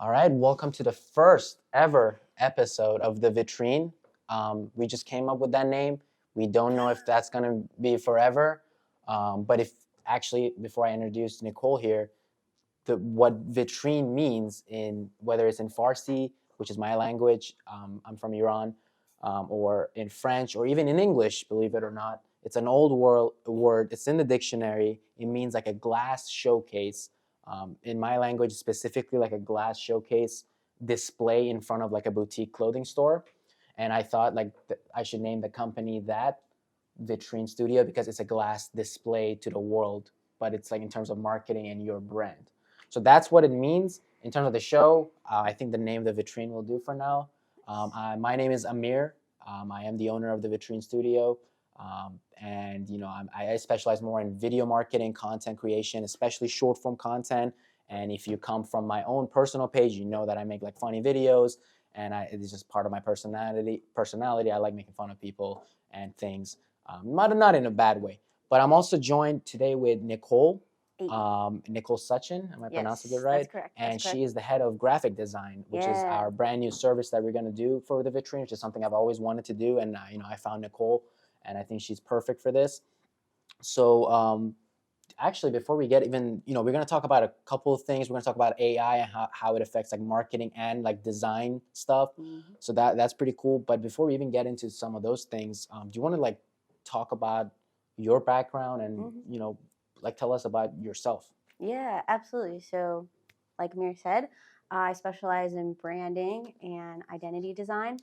All right, welcome to the first ever episode of the Vitreen. We just came up with that name. We don't know if that's going to be forever. But if actually, before I introduce Nicole here, what vitrine means in whether it's in Farsi, which is my language, I'm from Iran, or in French, or even in English, believe it or not, it's an old world word. It's in the dictionary. It means like a glass showcase. In my language, specifically like a glass showcase display in front of like a boutique clothing store. And I thought like I should name the company that Vitrine Studio because it's a glass display to the world, but it's like in terms of marketing and your brand. So that's what it means in terms of the show. I think the name of the Vitrine will do for now. My name is Amir. I am the owner of the Vitrine Studio. And I specialize more in video marketing, content creation, especially short form content. And if you come from my own personal page, you know that I make like funny videos, and it's just part of my personality. I like making fun of people and things, not in a bad way. But I'm also joined today with Nicole. Nicole Suchin, am I pronouncing it Yes, right? that's correct. And That's she correct. is the head of graphic design, which is Yeah. our brand new service that we're going to do for the Vitrine, which is something I've always wanted to do. And I found Nicole, and I think she's perfect for this. So actually, before we get even, we're going to talk about a couple of things. We're going to talk about AI and how it affects like marketing and like design stuff. Mm-hmm. So that's pretty cool. But before we even get into some of those things, do you want to like talk about your background and like tell us about yourself? Yeah, absolutely. So, like Mir said, I specialize in branding and identity design.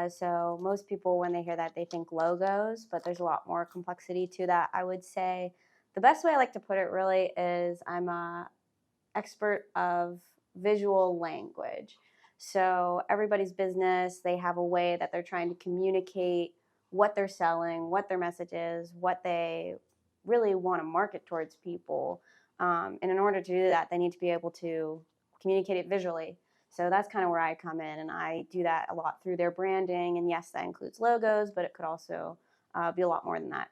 So, most people, when they hear that, they think logos, but there's a lot more complexity to that. I would say the best way I like to put it really is I'm a expert of visual language. So everybody's business, they have a way that they're trying to communicate what they're selling, what their message is, what they really want to market towards people. And in order to do that, they need to be able to communicate it visually. So that's kind of where I come in, and I do that a lot through their branding. And yes, that includes logos, but it could also be a lot more than that.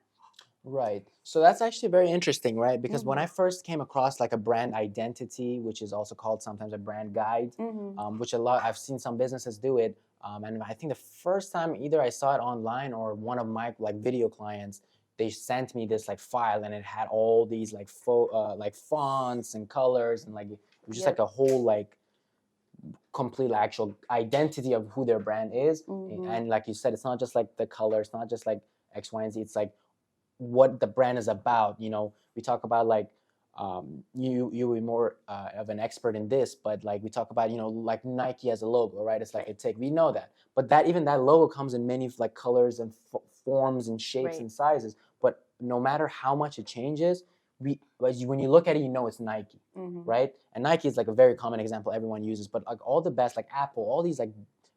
Right. So that's actually very interesting, right? Because when Mm-hmm. I first came across like a brand identity, which is also called sometimes a brand guide, Mm-hmm. which I've seen some businesses do it. And I think the first time either I saw it online or one of my like video clients, they sent me this like file and it had all these like like fonts and colors, and like it was just like a whole like complete like, actual identity of who their brand is. Mm-hmm. And like you said, it's not just like the color, it's not just like X, Y, and Z. It's like what the brand is about. We talk about like you were more of an expert in this, but like we talk about like Nike as a logo, right? It's like a tick. We know that, but that even that logo comes in many like colors and forms and shapes and sizes. But no matter how much it changes, when you look at it, you know it's Nike, right? And Nike is like a very common example everyone uses. But like all the best, like Apple, all these like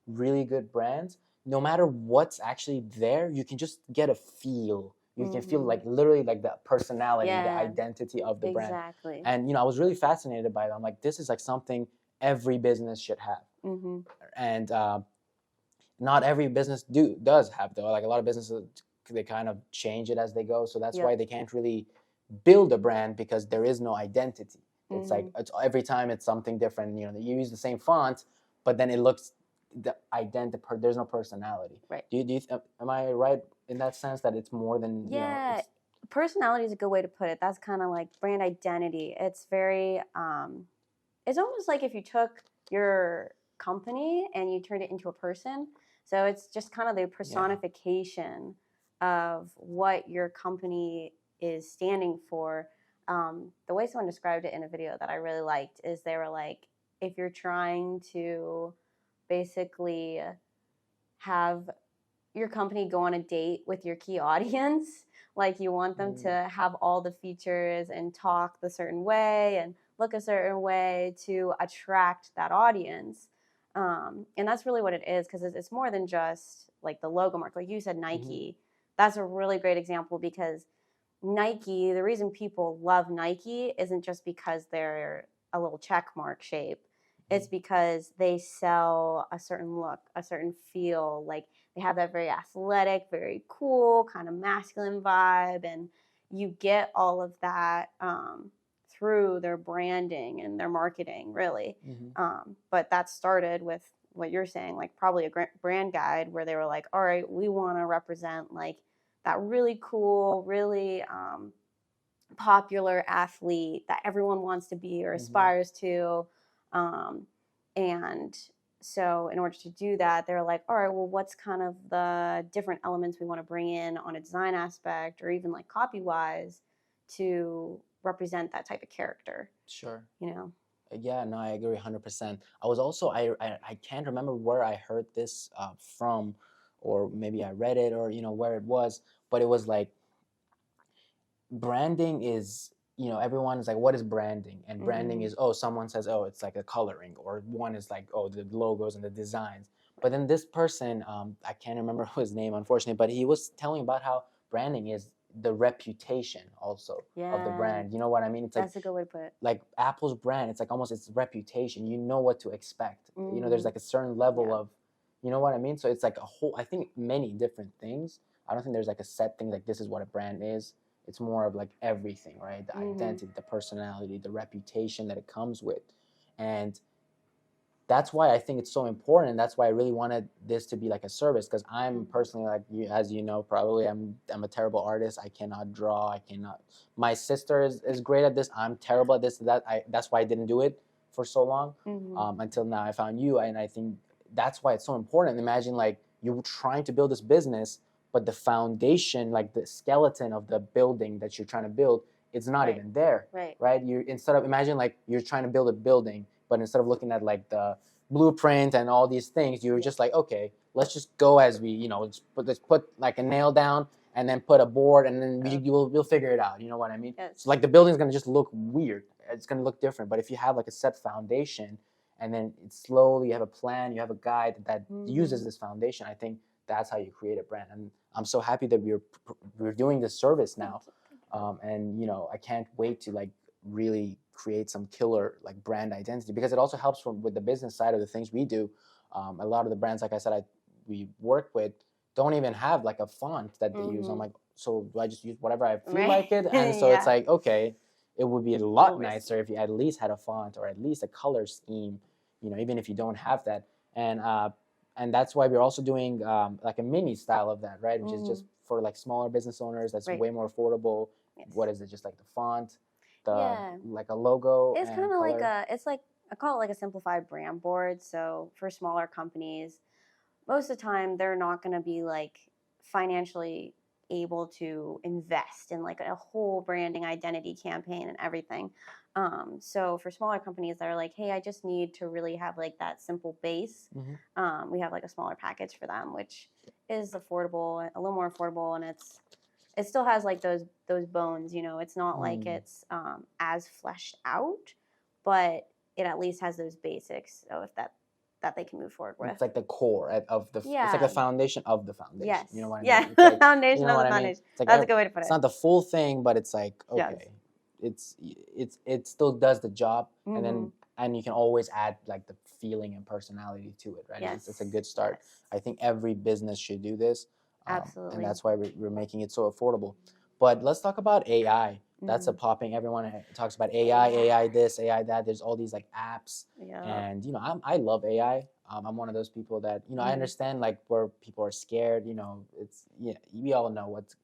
really good brands, no matter what's actually there, you can just get a feel. You can feel like literally like the personality, the identity of the brand. Exactly. And I was really fascinated by it. I'm like, this is like something every business should have. And not every business does have, though. Like a lot of businesses, they kind of change it as they go. So that's why they can't really build a brand, because there is no identity. It's like every time it's something different. You use the same font, but then it looks there's no personality. Right. Am I right in that sense that it's more than personality is a good way to put it. That's kind of like brand identity. It's very it's almost like if you took your company and you turned it into a person. So it's just kind of the personification of what your company is standing for. The way someone described it in a video that I really liked is they were like, if you're trying to basically have your company go on a date with your key audience, like you want them to have all the features and talk the certain way and look a certain way to attract that audience. And that's really what it is, because it's more than just like the logo mark. Like you said, Nike. That's a really great example, because Nike, the reason people love Nike isn't just because they're a little check mark shape. It's because they sell a certain look, a certain feel. Like they have that very athletic, very cool, kind of masculine vibe. And you get all of that through their branding and their marketing, really. Mm-hmm. But that started with what you're saying, like probably a brand guide where they were like, all right, we want to represent like that really cool, really popular athlete that everyone wants to be or aspires to. And so in order to do that, they're like, all right, well, what's kind of the different elements we want to bring in on a design aspect or even like copy wise to represent that type of character? Sure. You know? Yeah, no, I agree 100%. I was also, I can't remember where I heard this from, or maybe I read it, or, where it was, but it was like, branding is, everyone's like, what is branding? And branding is, oh, someone says, oh, it's like a coloring, or one is like, oh, the logos and the designs. But then this person, I can't remember his name, unfortunately, but he was telling about how branding is the reputation also of the brand. You know what I mean? It's That's a good way to put it. Like Apple's brand, it's like almost its reputation. You know what to expect. There's like a certain level of, you know what I mean? So it's like a whole, I think many different things. I don't think there's like a set thing like this is what a brand is. It's more of like everything, right? The identity, the personality, the reputation that it comes with. And that's why I think it's so important. That's why I really wanted this to be like a service, because I'm personally, like, as you know, probably I'm a terrible artist. I cannot draw. I cannot. My sister is great at this. I'm terrible at this. That's why I didn't do it for so long, until now I found you. And I think that's why it's so important. Imagine like you're trying to build this business, but the foundation, like the skeleton of the building that you're trying to build, it's not even there. Right. You instead of imagine like you're trying to build a building, but instead of looking at like the blueprint and all these things, you're just like, okay, let's just go as we, let's put like a nail down and then put a board, and then we'll figure it out. You know what I mean? So like the building's gonna just look weird. It's gonna look different. But if you have like a set foundation, and then it's slowly, you have a plan, you have a guide that uses this foundation, I think that's how you create a brand. And I'm so happy that we're doing this service now. And I can't wait to like really create some killer like brand identity, because it also helps with the business side of the things we do. A lot of the brands, like I said, we work with don't even have like a font that they use. I'm like, so do I just use whatever I feel like it? And so it's like, okay, it would be a lot nicer if you at least had a font or at least a color scheme, even if you don't have that. And that's why we're also doing like a mini style of that, right? Which is just for like smaller business owners. That's way more affordable. What is it? Just like the font, like a logo. It's kind of like I call it like a simplified brand board. So for smaller companies, most of the time they're not going to be like financially able to invest in like a whole branding identity campaign and everything. So for smaller companies that are like, hey, I just need to really have like that simple base, we have like a smaller package for them, which is affordable, a little more affordable, and it still has like those bones. It's not like it's as fleshed out, but it at least has those basics. So if that they can move forward with. It's like the core of the. Yeah. It's like the foundation of the foundation. Yes. You know what I mean? Yeah. It's like, foundation of the foundation. Like that's a good way to put it. It's not the full thing, but it's like, okay, it still does the job, and you can always add like the feeling and personality to it, right? Yes. It's a good start. Yes. I think every business should do this. Absolutely. And that's why we're making it so affordable. But let's talk about AI. That's a popping. Everyone talks about AI this, AI that. There's all these like apps, and I love AI. I'm one of those people that I understand like where people are scared. It's we all know what's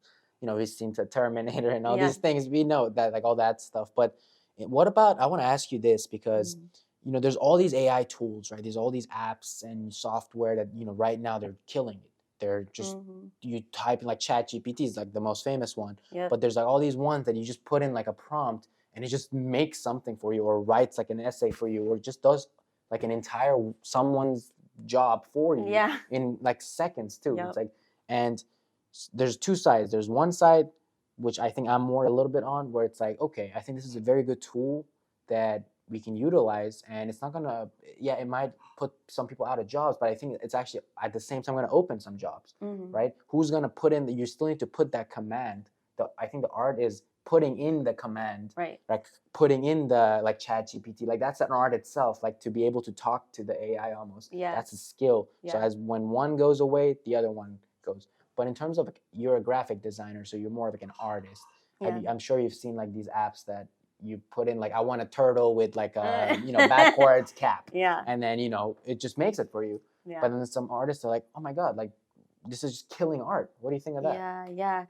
we've seen the Terminator and all these things. We know that like all that stuff. But what about? I want to ask you this because there's all these AI tools, right? There's all these apps and software that right now they're killing it. They're just you type in like ChatGPT is like the most famous one, but there's like all these ones that you just put in like a prompt and it just makes something for you, or writes like an essay for you, or just does like an entire someone's job for you in like seconds too. It's like, and there's two sides. There's one side which I think I'm more a little bit on, where it's like, okay, I think this is a very good tool that we can utilize, and it's not gonna, it might put some people out of jobs, but I think it's actually at the same time gonna open some jobs, right? Who's gonna put in you still need to put that command. I think the art is putting in the command, right? Like putting in the like ChatGPT, like that's an art itself, like to be able to talk to the AI almost. That's a skill. So as when one goes away, the other one goes. But in terms of like, you're a graphic designer, so you're more of like an artist. I'm sure you've seen like these apps that you put in like I want a turtle with like a backwards cap, Yeah. and then it just makes it for you. Yeah. But then some artists are like, oh my god, like this is just killing art. What do you think of that? Yeah.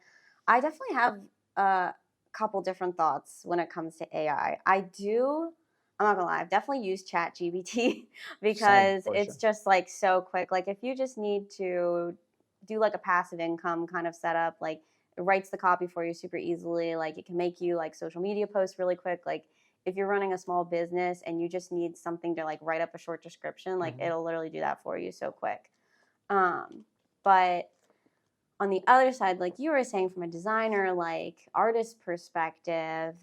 I definitely have a couple different thoughts when it comes to AI. I'm not gonna lie, I've definitely used Chat GBT because for it's sure. just like so quick. Like if you just need to do like a passive income kind of setup, like it writes the copy for you super easily. Like it can make you like social media posts really quick. Like if you're running a small business and you just need something to like write up a short description, like it'll literally do that for you so quick. But on the other side, like you were saying, from a designer, like artist perspective,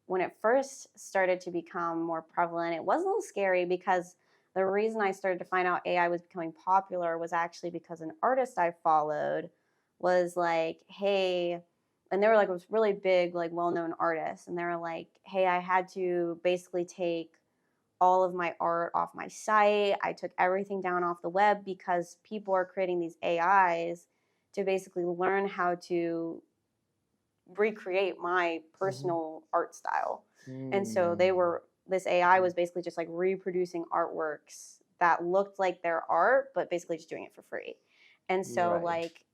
when it first started to become more prevalent, it was a little scary because the reason I started to find out AI was becoming popular was actually because an artist I followed was like, hey, and they were like, it was really big, like well-known artists. And they were like, hey, I had to basically take all of my art off my site. I took everything down off the web because people are creating these AIs to basically learn how to recreate my personal art style. And so this AI was basically just like reproducing artworks that looked like their art, but basically just doing it for free. And so like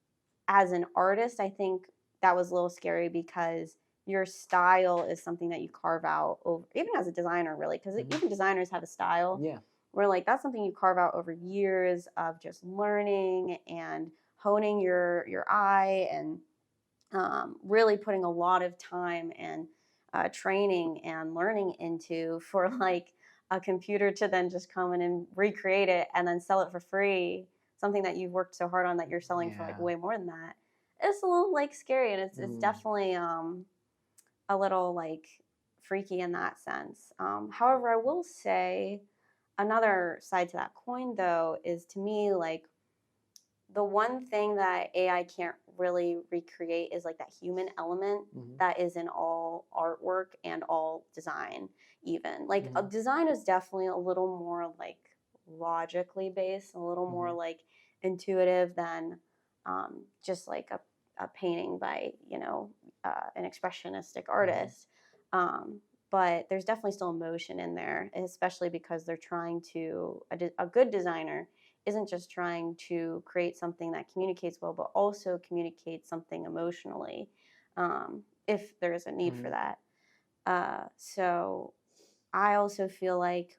as an artist, I think that was a little scary because your style is something that you carve out over, even as a designer, really, because even designers have a style. Yeah. Where like that's something you carve out over years of just learning and honing your eye and really putting a lot of time and training and learning into for like a computer to then just come in and recreate it and then sell it for free, something that you've worked so hard on that you're selling for like way more than that. It's a little like scary, and it's definitely a little like freaky in that sense. However, I will say another side to that coin though is, to me, like the one thing that AI can't really recreate is like that human element that is in all artwork and all design. Even like a design is definitely a little more like logically based, a little more like intuitive than just like a painting by an expressionistic artist. But there's definitely still emotion in there, especially because they're trying to a good designer isn't just trying to create something that communicates well, but also communicates something emotionally, if there is a need for that. So I also feel like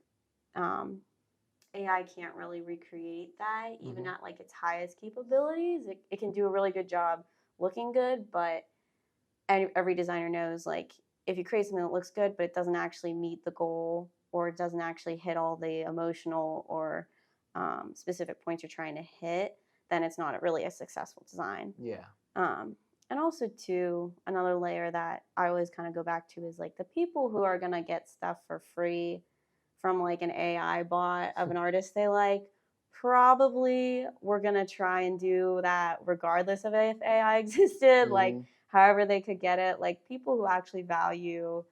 AI can't really recreate that, even at like its highest capabilities. It can do a really good job looking good, but every designer knows, like, if you create something that looks good, but it doesn't actually meet the goal, or it doesn't actually hit all the emotional or specific points you're trying to hit, then it's not really a successful design. Yeah. And also, too, another layer that I always kind of go back to is like the people who are going to get stuff for free from like an AI bot of an artist they like, probably we're going to try and do that regardless of if AI existed. Like, however they could get it. Like people who actually value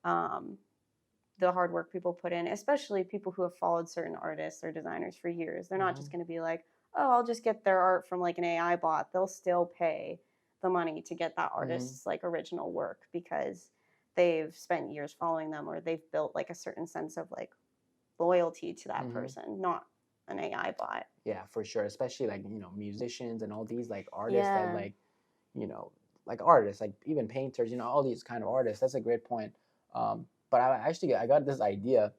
the hard work people put in, especially people who have followed certain artists or designers for years. They're not just going to be like, oh, I'll just get their art from like an AI bot. They'll still pay the money to get that artist's like original work because they've spent years following them, or they've built like a certain sense of like loyalty to that person, not an AI bot. Yeah, for sure. Especially like, musicians and all these like artists that like, like artists, like even painters, all these kind of artists. That's a great point. But I got this idea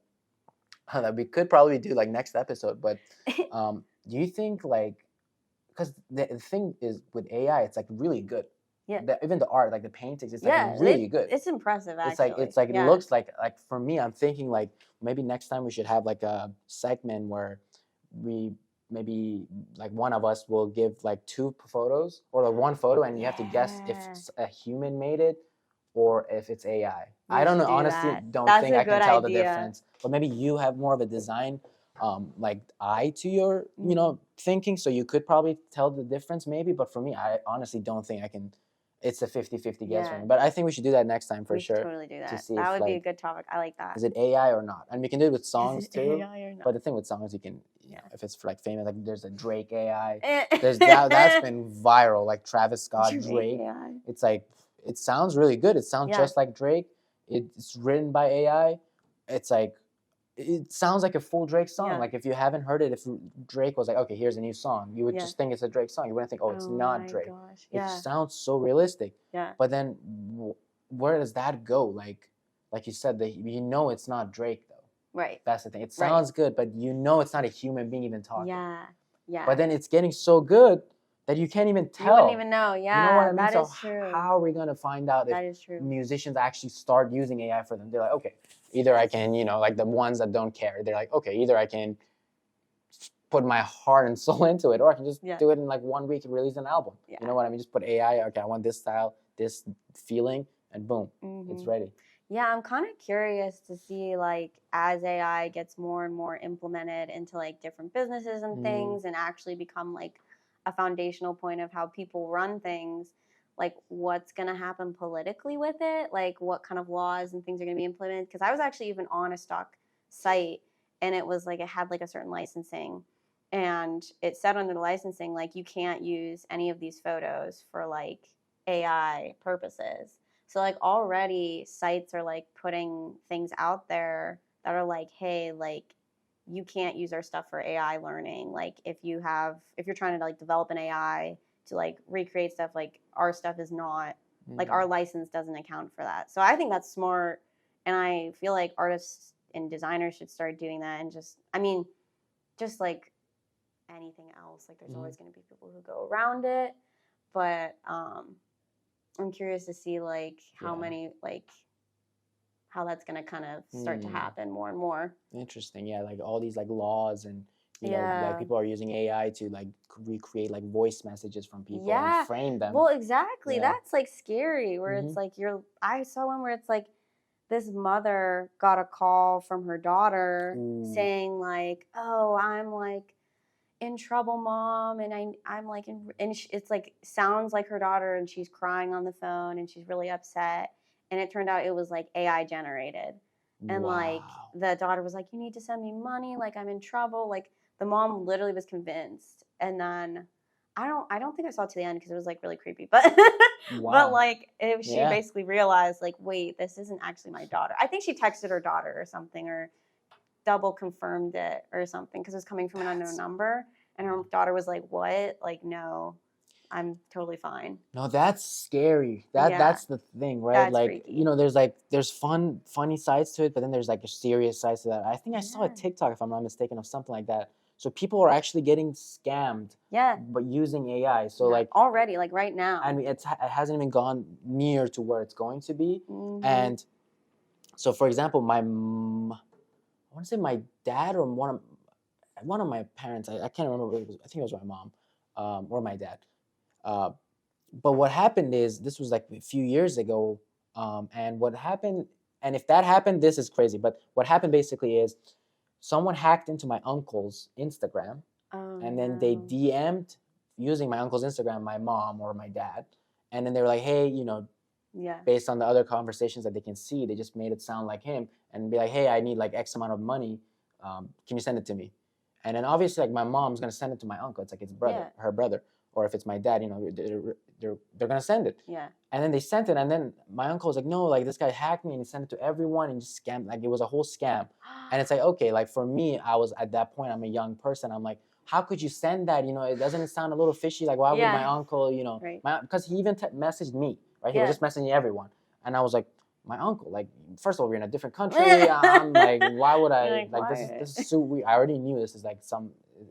that we could probably do like next episode. But do you think like, because the thing is with AI, it's like really good. Yeah. Even the art, like the paintings, it's like really good. It's impressive, actually. It's like it looks like for me, I'm thinking like maybe next time we should have like a segment where we maybe like one of us will give like two photos or like one photo, and you have to guess if a human made it or if it's AI. I don't know. Honestly, don't think I can tell the difference. But maybe you have more of a design like eye to your thinking, so you could probably tell the difference maybe. But for me, I honestly don't think I can. It's a 50-50 guess for me. But I think we should do that next time for sure. We should totally do that. To see that if, would be a good topic. I like that. Is it AI or not? And we can do it with songs too. AI or not? But the thing with songs, you can, if it's for like famous, like there's a Drake AI. There's that's been viral, like Travis Scott, Drake. AI. It's like, it sounds really good. It sounds just like Drake. it's written by AI, it's like it sounds like a full Drake song. Yeah. Like if you haven't heard it, if Drake was like, okay, here's a new song, you would Yeah. just think it's a Drake song. You wouldn't think, oh, it's not my Drake. gosh. It Yeah. sounds so realistic. Yeah. But then where does that go? Like you said, you know it's not Drake though. Right. That's the thing. It sounds good, but you know it's not a human being even talking. Yeah. Yeah. But then it's getting so good that you can't even tell. You wouldn't even know. Yeah. You know what I mean? That So is true. how are we gonna find out That if is true. musicians actually start using AI for them? They're like, okay, either I can, like the ones that don't care, they're like, okay, either I can put my heart and soul into it, or I can just do it in like 1 week and release an album. Yeah. You know what I mean? Just put AI, okay, I want this style, this feeling, and boom, it's ready. Yeah, I'm kind of curious to see, like, as AI gets more and more implemented into like different businesses and things, and actually become like a foundational point of how people run things, like what's going to happen politically with it, like what kind of laws and things are going to be implemented. Because I was actually even on a stock site, and it was like it had like a certain licensing, and it said under the licensing like you can't use any of these photos for like AI purposes. So like already sites are like putting things out there that are like, hey, like you can't use our stuff for AI learning. Like if you're trying to like develop an AI to like recreate stuff, like our stuff is not, like our license doesn't account for that. So I think that's smart, and I feel like artists and designers should start doing that. And just like anything else, like there's always going to be people who go around it, but I'm curious to see like how many, like how that's going to kind of start to happen more and more. Interesting. Yeah, like all these like laws, and you know, like people are using AI to like recreate like voice messages from people and frame them. Well, exactly. That's like scary, where it's like I saw one where it's like this mother got a call from her daughter saying like, oh, I'm like in trouble, mom, and I'm like it's like sounds like her daughter, and she's crying on the phone and she's really upset, and it turned out it was like AI generated. And like the daughter was like, you need to send me money, like I'm in trouble. Like the mom literally was convinced, and then I don't think I saw it to the end because it was like really creepy, but but like if she basically realized like, wait, this isn't actually my daughter. I think she texted her daughter or something, or double confirmed it or something, because it was coming from an unknown number, and her daughter was like, what? Like, no, I'm totally fine. No, that's scary. That's the thing, right? That's like freaky. there's funny sides to it, but then there's like a serious side to that. I think I saw a TikTok, if I'm not mistaken, of something like that. So people are actually getting scammed, but using AI. So like already, like right now, and it hasn't even gone near to where it's going to be. And so, for example, I want to say my dad or one of my parents, I can't remember. I think it was my mom or my dad. But what happened is, this was like a few years ago, and what happened, and if that happened, this is crazy. But what happened basically is, someone hacked into my uncle's Instagram, and then they DM'd using my uncle's Instagram my mom or my dad, and then they were like, hey, based on the other conversations that they can see, they just made it sound like him, and be like, hey, I need like X amount of money, can you send it to me? And then obviously, like, my mom's gonna send it to my uncle. It's like her brother, or if it's my dad, they're gonna send it. Yeah. And then they sent it, and then my uncle was like, no, like this guy hacked me and he sent it to everyone and just scammed. Like it was a whole scam. And it's like, okay, like for me, I was at that point, I'm a young person. I'm like, how could you send that? Doesn't it sound a little fishy? Like, why would my uncle, because he even messaged me, right? He was just messaging everyone, and I was like, my uncle, like, first of all, we're in a different country. I'm like, why would I? Like this is so weird. I already knew this is like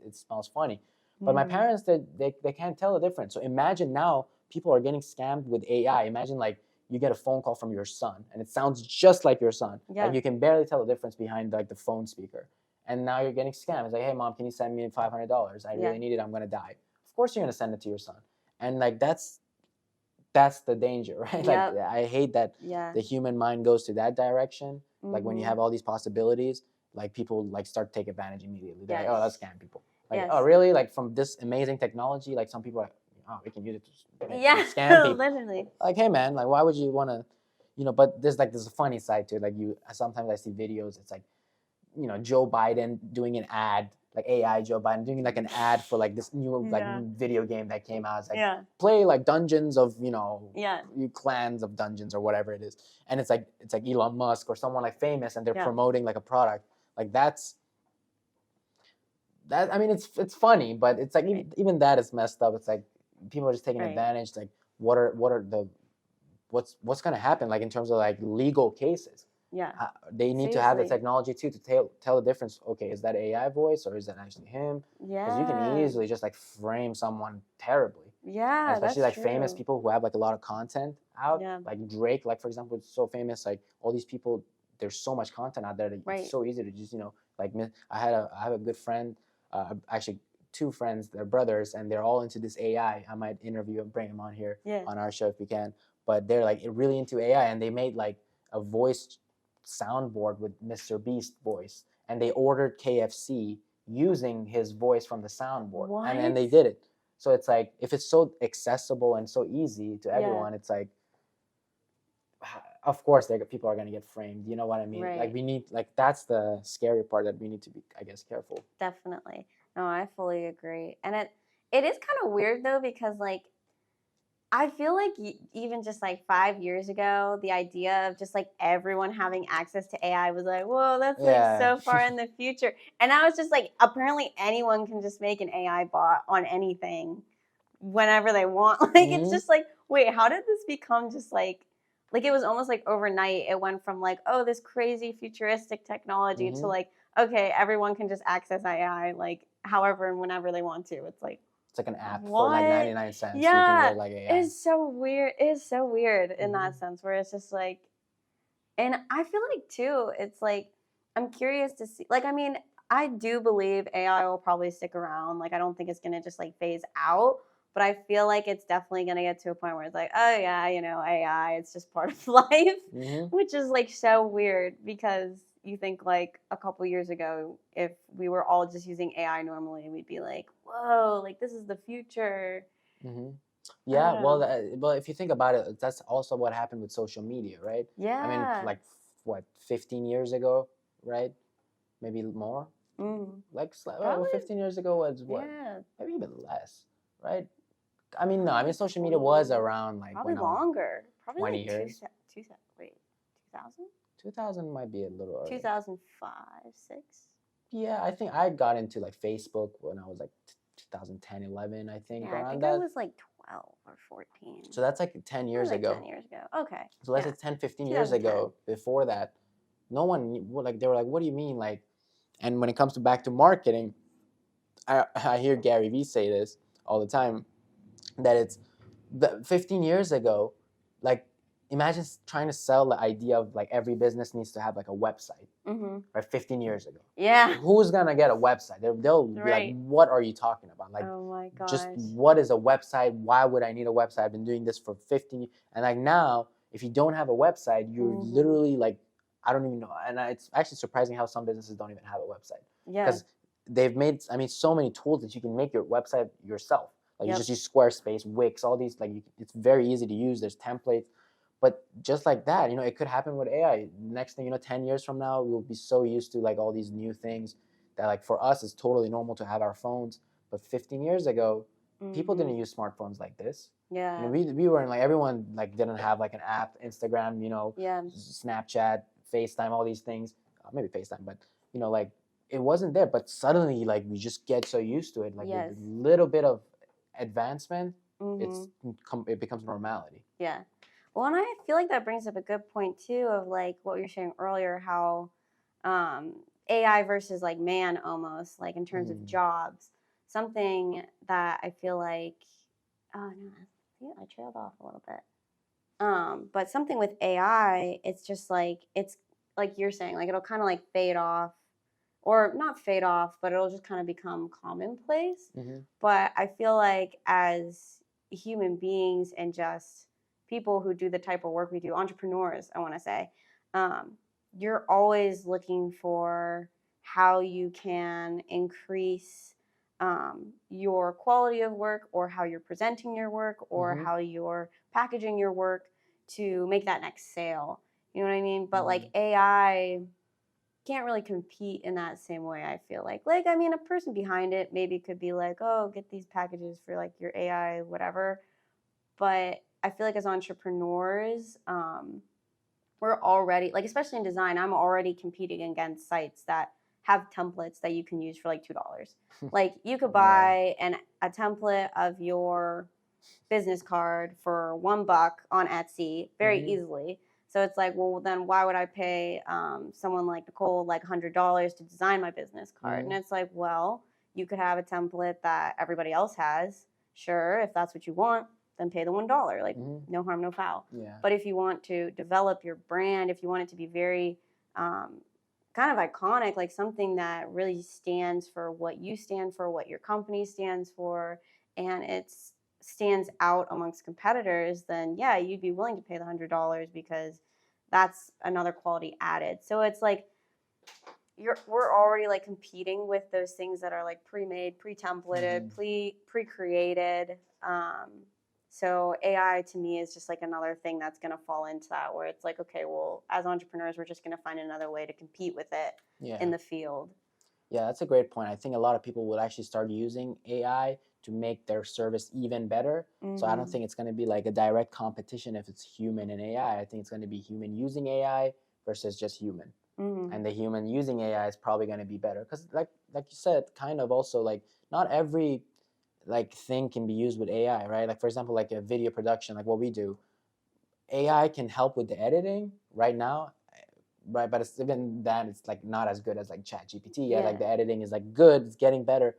it smells funny. But my parents, they can't tell the difference. So imagine now people are getting scammed with AI. Imagine like you get a phone call from your son, and it sounds just like your son. Like you can barely tell the difference behind like the phone speaker. And now you're getting scammed. It's like, hey mom, can you send me $500? I really need it. I'm gonna die. Of course you're gonna send it to your son. And like that's the danger, right? Like I hate that the human mind goes to that direction. Like when you have all these possibilities, like people like start to take advantage immediately. They're like, oh, let's scam people. Like, oh, really? Like from this amazing technology, like some people are like, oh, we can use it to scam people. Literally. Like, hey man, like why would you want to, but there's a funny side to it. Like sometimes I see videos, it's like, Joe Biden doing an ad like AI Joe Biden doing like an ad for like this new like Yeah. video game that came out. It's like Yeah. play like Dungeons of Yeah. clans of Dungeons or whatever it is, and it's like Elon Musk or someone like famous, and they're Yeah. promoting like a product. Like that. I mean, it's funny, but it's like even that is messed up. It's like people are just taking Right. advantage. Like what are the what's gonna happen like in terms of like legal cases? Yeah. They need to have the Seriously. technology too to tell the difference. Okay, is that AI voice or is that actually him? Because you can Yeah. easily just like frame someone terribly. Yeah, And especially that's like famous true. people who have like a lot of content out. Yeah. Like Drake, like for example, is so famous. Like all these people, there's so much content out there that Right. it's so easy to just like I have a good friend, actually two friends, they're brothers, and they're all into this AI. I might interview and bring them on here Yeah. on our show if we can. But they're like really into AI, and they made like a voice soundboard with Mr. Beast voice, and they ordered KFC using his voice from the soundboard, and then they What? did it. So it's like if it's so accessible and so easy to Yeah. everyone, it's like of course people are going to get framed. You know what I mean? Right. Like we need like that's the scary part that we need to be, I guess, careful. Definitely. No, I fully agree. And it is kind of weird though, because like I feel like even just like 5 years ago, the idea of just like everyone having access to AI was like, whoa, that's like Yeah. so far in the future. And now it's just like apparently anyone can just make an AI bot on anything whenever they want. Like it's Mhm. just like, wait, how did this become just like it was almost like overnight it went from like, oh, this crazy futuristic technology to Mhm. like, okay, everyone can just access AI like however and whenever they want to. It's like an app for what? like 99 cents. You Yeah, can get like AI. it's so weird. It's so weird in Mhm. that sense where it's just like, and I feel like too, it's like I'm curious to see. Like, I mean, I do believe AI will probably stick around. Like, I don't think it's gonna just like phase out. But I feel like it's definitely gonna get to a point where it's like, oh yeah, you know, AI, it's just part of life, Mhm. which is like so weird because you think like a couple years ago, if we were all just using AI normally, we'd be like, whoa, like this is the future. Mhm. I Yeah, don't well, know. well, if you think about it, that's also what happened with social media, right? I mean, Yeah. like what, 15 years ago, right? Maybe more. Mm. Like Probably. 15 years ago was what? Yeah. Maybe even less, right? I mean, no. I mean, Probably social media was 20. around like Probably when I was longer. Probably 20 like years. wait, 2000? 2000 might be a little early. 2005, 6? Yeah, I think I got into like Facebook when I was like 2010, 11, I think, Yeah, I around think that. I was like 12 or 14. So that's like 10 years like ago. 10 years ago. Okay. So let's yeah. say 10, 15 years ago, before that, no one like, they were like, what do you mean? Like, and when it comes to back to marketing, I hear Gary Vee say this all the time, that it's 15 years ago, like imagine trying to sell the idea of like every business needs to have like a website, Mm-hmm. right? 15 years ago. Yeah. Who's gonna get a website? They'll be like, what are you talking about? Like, oh my gosh. just what is a website? Why would I need a website? I've been doing this for 15 years. And like now, if you don't have a website, you're literally like, I don't even know. And it's actually surprising how some businesses don't even have a website. Yeah. Because they've made, I mean, so many tools that you can make your website yourself. Like you just use Squarespace, Wix, all these, like it's very easy to use. There's templates. But just like that, it could happen with AI. Next thing 10 years from now, we'll be so used to like all these new things that like for us, it's totally normal to have our phones. But 15 years ago, people didn't use smartphones like this. Yeah. We weren't like, everyone like didn't have like an app, Instagram, Snapchat, FaceTime, all these things. Maybe FaceTime, but like it wasn't there. But suddenly, like we just get so used to it. Like with a little bit of advancement, it becomes normality. Yeah. Well, and I feel like that brings up a good point too of like what you were saying earlier, how AI versus like man almost, like in terms of jobs. Something that I feel like, oh no, I trailed off a little bit. But something with AI, it's just like, it's like you're saying, like it'll kind of like fade off, or not fade off, but it'll just kind of become commonplace. But I feel like as human beings and just people who do the type of work we do, entrepreneurs, I want to say, you're always looking for how you can increase your quality of work, or how you're presenting your work, or how you're packaging your work to make that next sale. You know what I mean? But like AI, can't really compete in that same way. I feel like I mean, a person behind it maybe could be like, oh, get these packages for like your AI, whatever. But I feel like as entrepreneurs, we're already like, especially in design, I'm already competing against sites that have templates that you can use for like $2. Like you could buy a template of your business card for $1 on Etsy very easily. So it's like, well, then why would I pay someone like Nicole like $100 to design my business card? And it's like, well, you could have a template that everybody else has. Sure, if that's what you want, then pay the $1. Like, no harm, no foul. Yeah. But if you want to develop your brand, if you want it to be very kind of iconic, like something that really stands for what you stand for, what your company stands for, and it's stands out amongst competitors, then yeah, you'd be willing to pay the $100 because that's another quality added. So it's like we're already like competing with those things that are like pre-made, pre-templated, pre-created. So AI to me is just like another thing that's going to fall into that, where it's like, okay, well, as entrepreneurs, we're just going to find another way to compete with it in the field. Yeah, that's a great point. I think a lot of people will actually start using AI to make their service even better. So I don't think it's going to be like a direct competition if it's human and AI. I think it's going to be human using AI versus just human. And the human using AI is probably going to be better because, like you said, kind of also like not every like thing can be used with AI, right? Like for example, like a video production, like what we do, AI can help with the editing right now. Right, but it's even then it's like not as good as like ChatGPT. Yeah, like the editing is like good, it's getting better.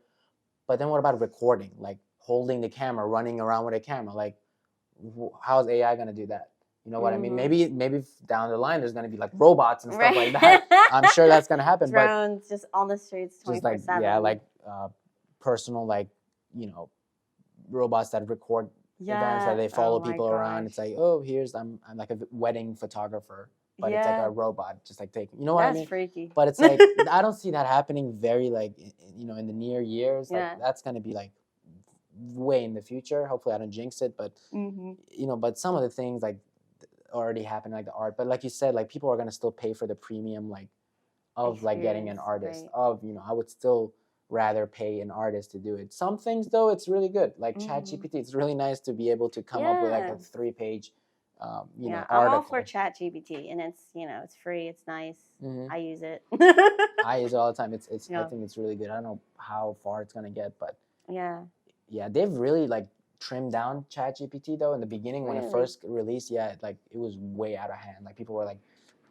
But then what about recording? Like holding the camera, running around with a camera. Like how's AI gonna do that? You know what I mean? Maybe down the line there's gonna be like robots and stuff like that. I'm sure that's gonna happen. Drones just on the streets 24/7. Just like like personal like robots that record events that they follow people around. It's like, oh, I'm like a wedding photographer. But it's like a robot just like taking, you know what I mean? That's freaky. But it's like, I don't see that happening very like, in the near years. Like that's going to be like way in the future. Hopefully I don't jinx it, but but some of the things like already happen, like the art. But like you said, like people are going to still pay for the premium, like of like getting an artist of, I would still rather pay an artist to do it. Some things though, it's really good. Like ChatGPT, it's really nice to be able to come up with like a 3-page I'm article. all for ChatGPT, and it's it's free, it's nice. I use it. I use it all the time. It's I think it's really good. I don't know how far it's gonna get, but yeah, they've really like trimmed down ChatGPT though. In the beginning when it first released, like it was way out of hand. Like people were like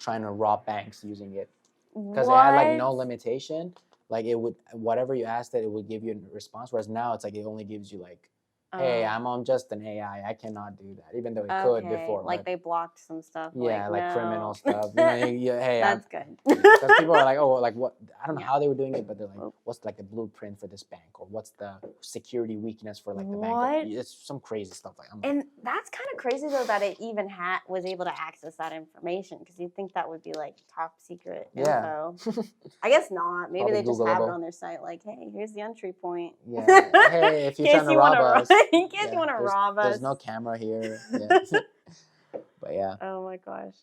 trying to rob banks using it because it had like no limitation. Like it would, whatever you asked it would give you a response. Whereas now it's like it only gives you like, hey, I'm just an AI. I cannot do that, even though it could before. Like they blocked some stuff. Yeah, like criminal stuff. Hey, that's good. Because people are like, oh, like what? I don't know how they were doing it, but they're like, what's like the blueprint for this bank, or what's the security weakness for like the bank? It's some crazy stuff like. And that's kind of crazy though that it even was able to access that information, because you'd think that would be like top secret info. I guess not. Maybe they just have it on their site. Like, hey, here's the entry point. Yeah. Hey, if you're trying to rob us. In case you want to rob us. There's no camera here. Yeah. But yeah. Oh my gosh.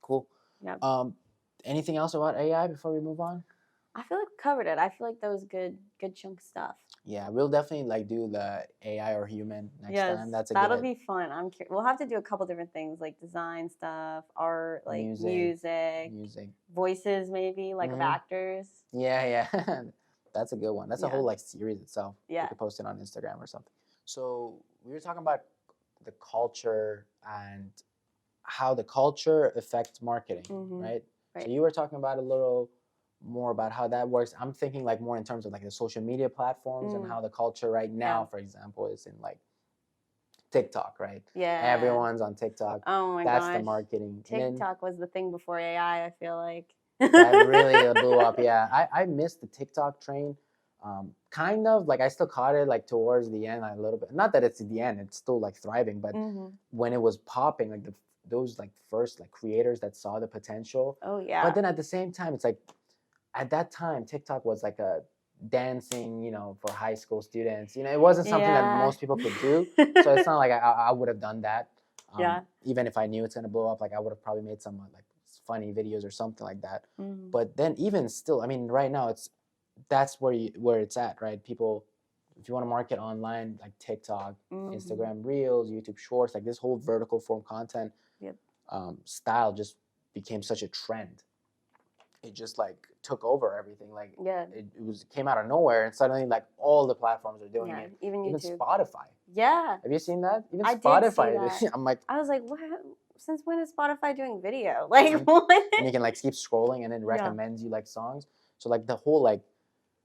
Cool. Yeah. Anything else about AI before we move on? I feel like we covered it. I feel like that was good chunk of stuff. Yeah, we'll definitely like do the AI or human next time. That'll be fun. I'm curious. We'll have to do a couple different things like design stuff, art, like music, voices maybe, like of actors. Yeah. That's a good one. That's a whole like series itself. Yeah. You could post it on Instagram or something. So we were talking about the culture and how the culture affects marketing, right? So you were talking about a little more about how that works. I'm thinking like more in terms of like the social media platforms and how the culture right now, for example, is in like TikTok, right? Yeah. Everyone's on TikTok. Oh my gosh. That's the marketing. TikTok was the thing before AI, I feel like. That really blew up. Yeah. I missed the TikTok train. Kind of like I still caught it like towards the end like, a little bit. Not that it's at the end, it's still like thriving, but when it was popping, like those like first like creators that saw the potential. Oh yeah. But then at the same time, it's like at that time TikTok was like a dancing, for high school students. It wasn't something that most people could do. So it's not like I would have done that. Even if I knew it's gonna blow up, like I would have probably made some like funny videos or something like that. Mhm. But then even still, I mean, right now that's where it's at, right? People, if you want to market online, like TikTok, Mhm. Instagram Reels, YouTube Shorts, like this whole vertical form content Yep. style just became such a trend. It just like took over everything. Like Yeah. it came out of nowhere, and suddenly like all the platforms are doing Yeah. it. Even Even YouTube. Spotify. Yeah. Have you seen that? Even I did see Spotify. that. I'm like, I was like, what? Since when is Spotify doing video? Like, Mhm. what? and you can like keep scrolling, and then Yeah. recommends you like songs. So like the whole like,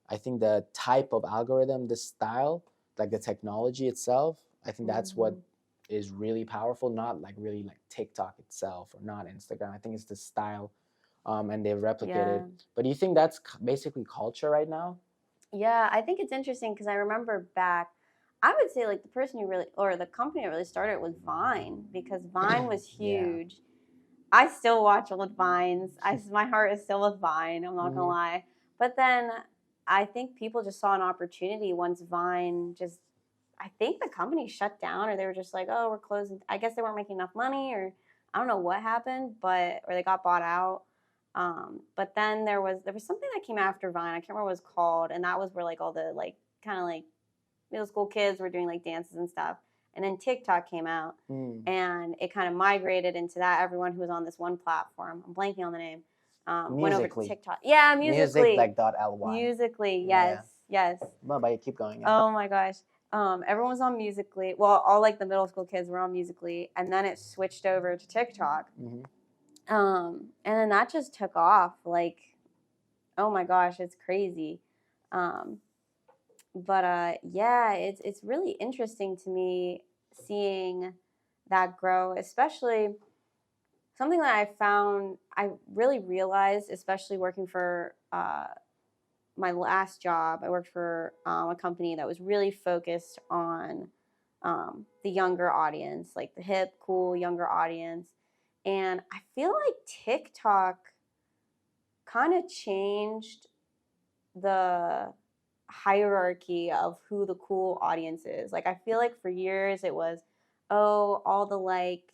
I think the type of algorithm, the style, like the technology itself, I think that's what Mhm. is really powerful. Not like really like TikTok itself or not Instagram. I think it's the style, and they've replicated. Yeah. But do you think that's basically culture right now? Yeah, I think it's interesting because I remember back, I would say like the person who really, or the company that really started it was Vine, because Vine was Yeah. huge. I still watch old Vines. My heart is still with Vine. I'm not gonna Mhm. lie. But then I think people just saw an opportunity once Vine just. I think the company shut down, or they were just like, "Oh, we're closing." I guess they weren't making enough money, or I don't know what happened, but or they got bought out. But then there was something that came after Vine. I can't remember what it was called, and that was where like all the like kind of like middle school kids were doing like dances and stuff. And then TikTok came out, and it kind of migrated into that. Everyone who was on this one platform, I'm blanking on the name, went over to Musically. TikTok. Yeah, Music Musically. like .ly. Musically, Yeah. yes. No, but you keep going. Yeah. Oh my gosh. Everyone was on Musically. Well, all like the middle school kids were on Musically, and then it switched over to TikTok. Mhm. And then that just took off. Like, oh my gosh, it's crazy. But yeah, it's really interesting to me seeing that grow, especially something that I really realized, especially working for my last job. I worked for a company that was really focused on the younger audience, like the hip, cool, younger audience. And I feel like TikTok kind of changed the hierarchy of who the cool audience is. Like, I feel like for years it was, oh, all the like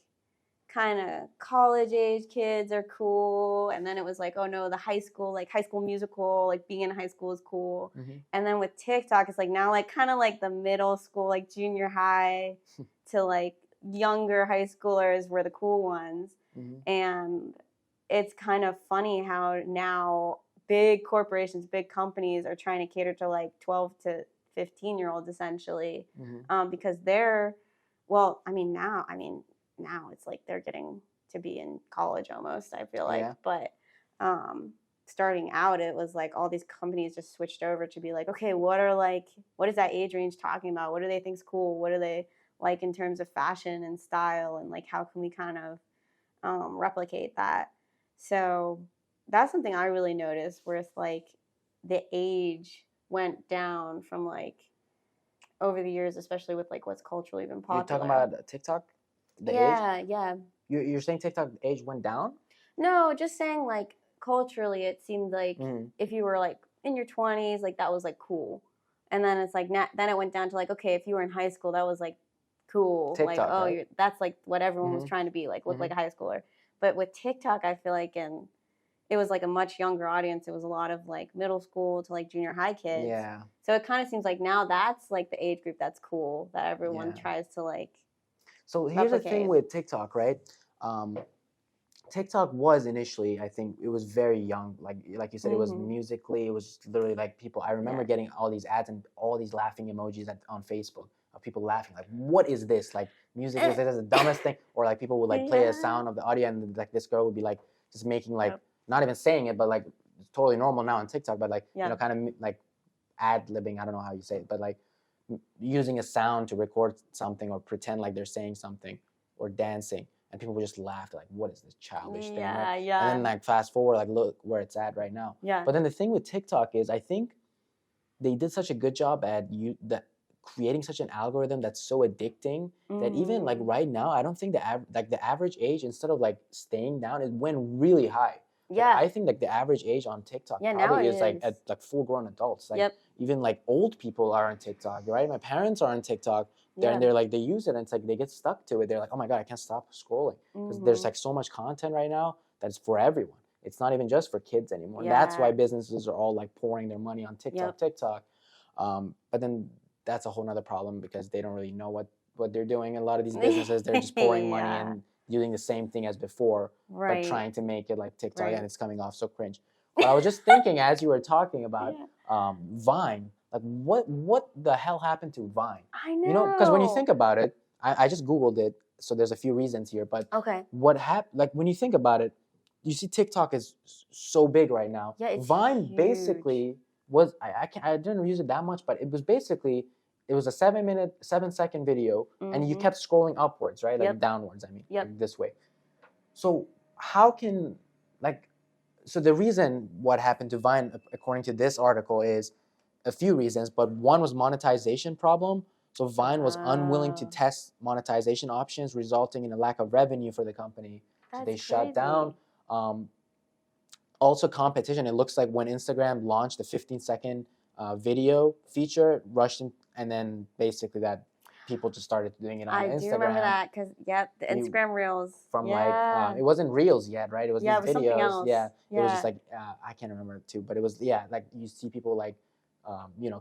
kind of college age kids are cool. And then it was like, oh no, the high school, like High School Musical, like being in high school is cool. Mhm. And then with TikTok, it's like now like kind of like the middle school, like junior high to like younger high schoolers were the cool ones. Mhm. And it's kind of funny how now big corporations, big companies are trying to cater to like 12 to 15-year-olds essentially, because they're, well, now it's like they're getting to be in college almost, I feel like. Yeah. But starting out, it was like all these companies just switched over to be like, okay, what is that age range talking about? What do they think's cool? What do they like in terms of fashion and style? And like, how can we kind of replicate that? So that's something I really noticed, where it's like the age went down from like over the years, especially with like what's culturally been popular. You're talking about TikTok? The age? Yeah. You're saying TikTok age went down? No, just saying like culturally, it seemed like Mhm. if you were like in your 20s, like that was like cool. And then it's like then it went down to like, okay, if you were in high school, that was like cool. Like, TikTok, oh, right? that's like what everyone was Mhm. trying to be like, look like Mhm. a high schooler. But with TikTok, I feel like it was like a much younger audience. It was a lot of like middle school to like junior high kids. Yeah. So it kind of seems like now that's like the age group that's cool, that everyone Yeah. tries to like So here's the thing replicate. with TikTok, right? TikTok was initially, I think, it was very young. Like you said, it was musically. It was literally like people. I remember getting all these ads and all these laughing emojis on Facebook of people laughing. Like, what is this? Like, music is this is the dumbest thing. Or like people would like play a sound of the audio, and like this girl would be like just making like not even saying it, but like it's totally normal now on TikTok. But like you know, kind of like ad libbing. I don't know how you say it, but like using a sound to record something or pretend like they're saying something or dancing. And people would just laugh, like, what is this childish thing? Right? And then like fast forward, like look where it's at right now. Yeah. But then the thing with TikTok is I think they did such a good job at creating such an algorithm that's so addicting that even like right now, I don't think the average age, instead of like staying down, it went really high. Like, I think like the average age on TikTok probably is like at like full grown adults. Like even like old people are on TikTok, right? My parents are on TikTok. They're like, they use it and it's like they get stuck to it. They're like, oh my God, I can't stop scrolling. Because there's like so much content right now that's for everyone. It's not even just for kids anymore. That's why businesses are all like pouring their money on TikTok. But then that's a whole nother problem because they don't really know what they're doing. A lot of these businesses, they're just pouring money and doing the same thing as before, but trying to make it like TikTok, and it's coming off so cringe. But I was just thinking as you were talking about Vine, like what the hell happened to Vine? I know. You know, because when you think about it, I just Googled it, so there's a few reasons here. But what happened? Like when you think about it, you see TikTok is so big right now. Yeah, it's Vine huge. Basically was I didn't use it that much, but it was basically it was a 7-second video, and you kept scrolling upwards, right? Like downwards. I mean, like this way. So how can like so the reason what happened to Vine, according to this article, is a few reasons, but one was monetization problem. So Vine was unwilling to test monetization options, resulting in a lack of revenue for the company. So they shut down. Also competition. It looks like when Instagram launched the 15-second video feature, rushed in, and then basically that people just started doing it on Instagram. I do remember that because the Instagram Reels. From like it wasn't Reels yet, right? It was these it was videos. something else. It was just like I can't remember it too, but it was like you see people like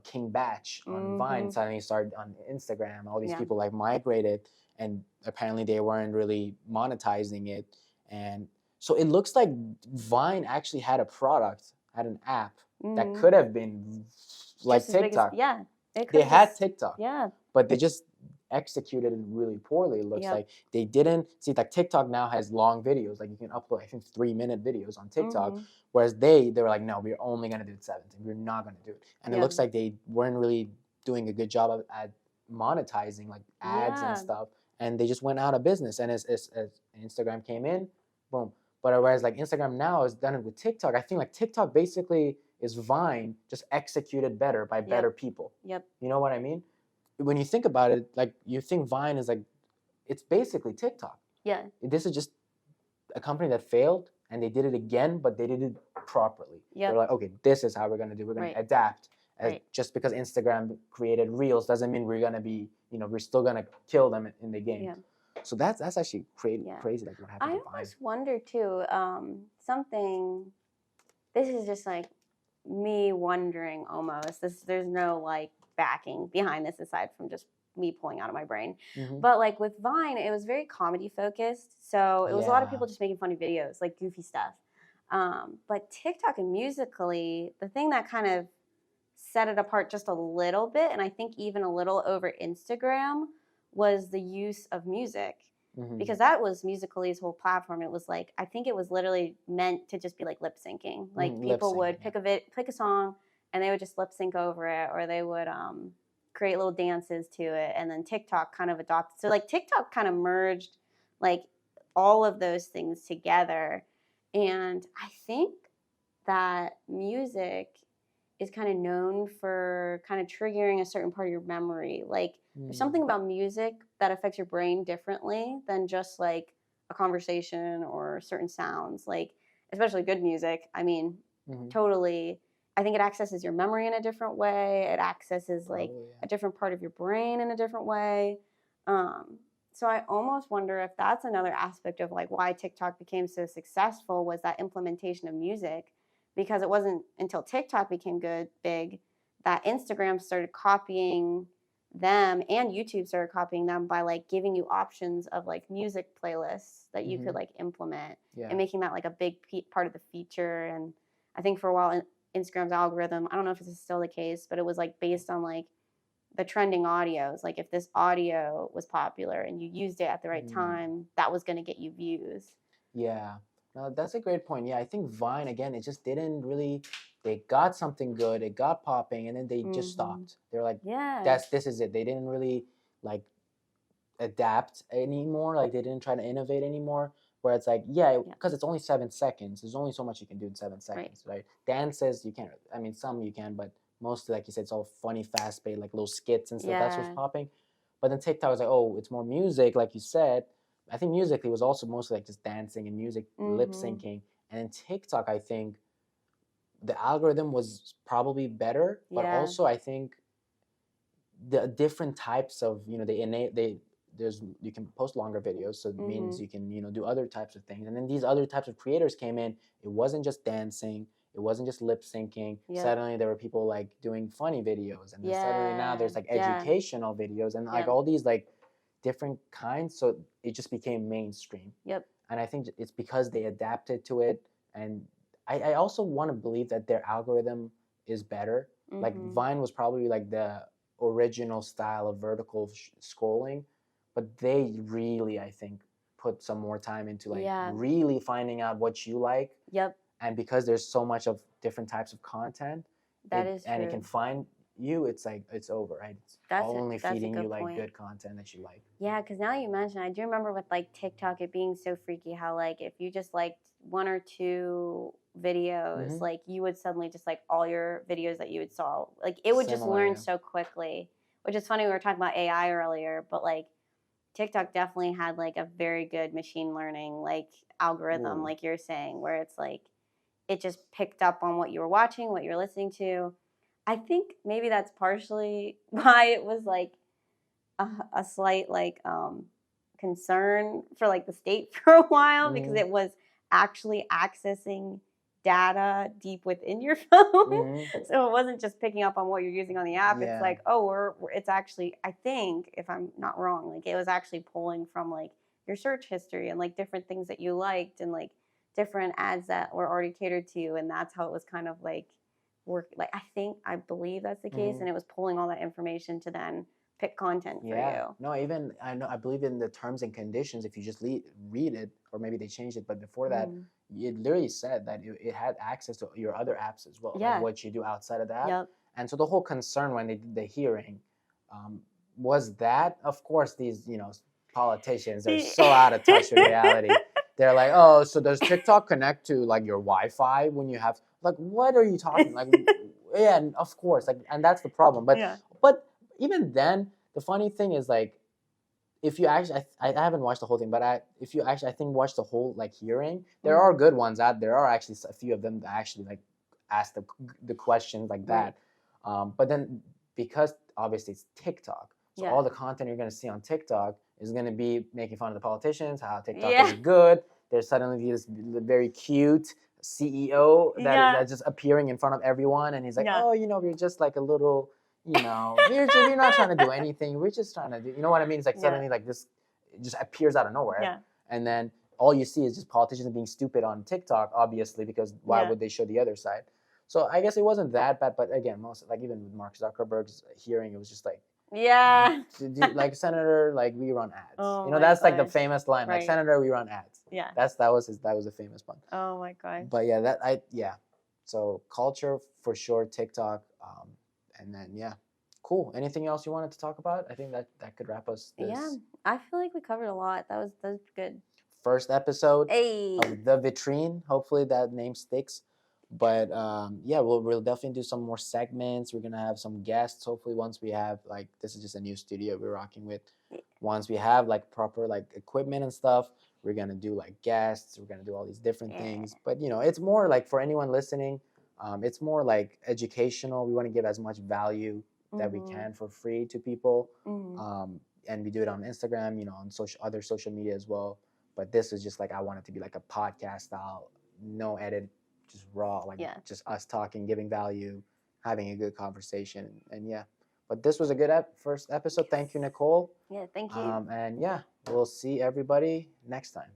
King Batch on Vine suddenly started on Instagram. All these people like migrated, and apparently they weren't really monetizing it, and so it looks like Vine actually had a product, had an app that could have been like TikTok. They had TikTok. But they just executed it really poorly. It looks like they didn't see, like TikTok now has long videos. Like you can upload, I think, 3-minute videos on TikTok. Whereas they were like, no, we're only gonna do it 17. We're not gonna do it. And it looks like they weren't really doing a good job at monetizing like ads and stuff. And they just went out of business. And as Instagram came in, boom. But whereas like Instagram now has done it with TikTok, I think like TikTok basically is Vine just executed better by better people. You know what I mean? When you think about it, like you think Vine is like, it's basically TikTok. This is just a company that failed and they did it again, but they did it properly. They're like, okay, this is how we're gonna do. We're gonna adapt. Just because Instagram created Reels doesn't mean we're gonna be, we're still gonna kill them in the game. So that's actually crazy. Like what happened to Vine. I almost wonder too. Something. This is just like me wondering almost. There's no like backing behind this aside from just me pulling out of my brain. But like with Vine, it was very comedy focused. So it was a lot of people just making funny videos, like goofy stuff. But TikTok and Musical.ly, the thing that kind of set it apart just a little bit, and I think even a little over Instagram, was the use of music. Because that was Musical.ly's whole platform. It was like, I think it was literally meant to just be like lip syncing. Like people would pick a song and they would just lip sync over it, or they would create little dances to it, and then TikTok kind of adopted. So like TikTok kind of merged like all of those things together. And I think that music is kind of known for kind of triggering a certain part of your memory. Like there's something about music that affects your brain differently than just like a conversation or certain sounds, like especially good music. I mean, totally. I think it accesses your memory in a different way. It accesses like a different part of your brain in a different way. So I almost wonder if that's another aspect of like why TikTok became so successful, was that implementation of music. Because it wasn't until TikTok became big that Instagram started copying them, and YouTube started copying them by like giving you options of like music playlists that you could like implement, and making that like a big part of the feature. And I think for a while Instagram's algorithm, I don't know if this is still the case, but it was like based on like the trending audios. Like if this audio was popular and you used it at the right time, that was going to get you views. No, that's a great point. I think Vine, again, it just didn't really, they got something good, it got popping, and then they just stopped. They're like, this is it. They didn't really like adapt anymore. Like they didn't try to innovate anymore. Where it's like, because it's only 7 seconds. There's only so much you can do in 7 seconds, right? Dances, you can't, I mean, some you can, but mostly, like you said, it's all funny, fast-paced, like little skits and stuff. That's what's popping. But then TikTok was like, oh, it's more music, like you said. I think Musical.ly was also mostly like just dancing and music, lip syncing. And in TikTok, I think the algorithm was probably better, but also I think the different types of, they you can post longer videos, so it means Mhm. you can do other types of things. And then these other types of creators came in. It wasn't just dancing. It wasn't just lip syncing. Yep. Suddenly there were people like doing funny videos, and then suddenly now there's like Yeah. educational videos and like Yep. all these like different kinds. So it just became mainstream. Yep. And I think it's because they adapted to it. And I also want to believe that their algorithm is better. Like Mhm. Vine was probably like the original style of vertical scrolling, but they really, I think, put some more time into like Yeah. really finding out what you like. Yep. And because there's so much of different types of content, That is and it true. can find you, it's like it's over, right? It's only That's a feeding good you like point. good content that you like. Yeah, because now you mention, I do remember with like TikTok, it being so freaky how like if you just liked one or two videos, Mhm. like you would suddenly just like all your videos that you would saw, like it would just Similar, learn yeah. so quickly. Which is funny, we were talking about AI earlier, but like TikTok definitely had like a very good machine learning like algorithm, Ooh. like you're saying, where it's like it just picked up on what you were watching, what you're listening to. I think maybe that's partially why it was like a slight like concern for like the state for a while, because Mhm. it was actually accessing data deep within your phone. Mhm. So it wasn't just picking up on what you're using on the app. It's Yeah. like, oh, it's actually, I think, if I'm not wrong, like it was actually pulling from like your search history and like different things that you liked and like different ads that were already catered to you, and that's how it was kind of like work. Like I believe that's the case, Mhm. and it was pulling all that information to then pick content for Yeah. you. No, even I believe in the terms and conditions. If you just read it, or maybe they changed it, but before that, it literally said that it had access to your other apps as well, Yeah. like what you do outside of the app. Yep. And so the whole concern when they did the hearing um, was that, of course, these politicians are so out of touch with reality. They're like, oh, so does TikTok connect to like your Wi-Fi when you have like, what are you talking like? Yeah, and of course, like, and that's the problem. But Yeah. but even then, the funny thing is like, if you actually, I haven't watched the whole thing, but if you actually, I think, watch the whole like hearing, there are good ones out. There are actually a few of them that actually like ask the questions like that. But then because obviously it's TikTok, so all the content you're gonna see on TikTok is gonna be making fun of the politicians, how TikTok is good. There's suddenly this very cute CEO that's just appearing in front of everyone, and he's like, oh, we're just like a little, we're not trying to do anything. We're just trying to do, you know what I mean? It's like suddenly like this, it just appears out of nowhere. Yeah. And then all you see is just politicians being stupid on TikTok, obviously, because why would they show the other side? So I guess it wasn't that bad, but again, most like even with Mark Zuckerberg's hearing, it was just like, like Senator, like we run ads. Oh that's like the gosh. famous line, like Senator, we run ads. Yeah. That was a famous one. Oh my god. But yeah, so culture for sure, TikTok, and then yeah, cool. Anything else you wanted to talk about? I think that could wrap us. Yeah, I feel like we covered a lot. That was good. First episode Hey. of the Vitreen. Hopefully that name sticks. But yeah, we'll definitely do some more segments. We're gonna have some guests. Hopefully, once we have like, this is just a new studio we're rocking with. Once we have like proper like equipment and stuff, we're gonna do like guests. We're gonna do all these different things. But it's more like for anyone listening, it's more like educational. We want to give as much value that we can for free to people. And we do it on Instagram, on other social media as well. But this is just like, I want it to be like a podcast style, no edit, just raw, like just us talking, giving value, having a good conversation, and yeah. But this was a good first episode. Thank you, Nicole. Yeah, thank you. And yeah, we'll see everybody next time.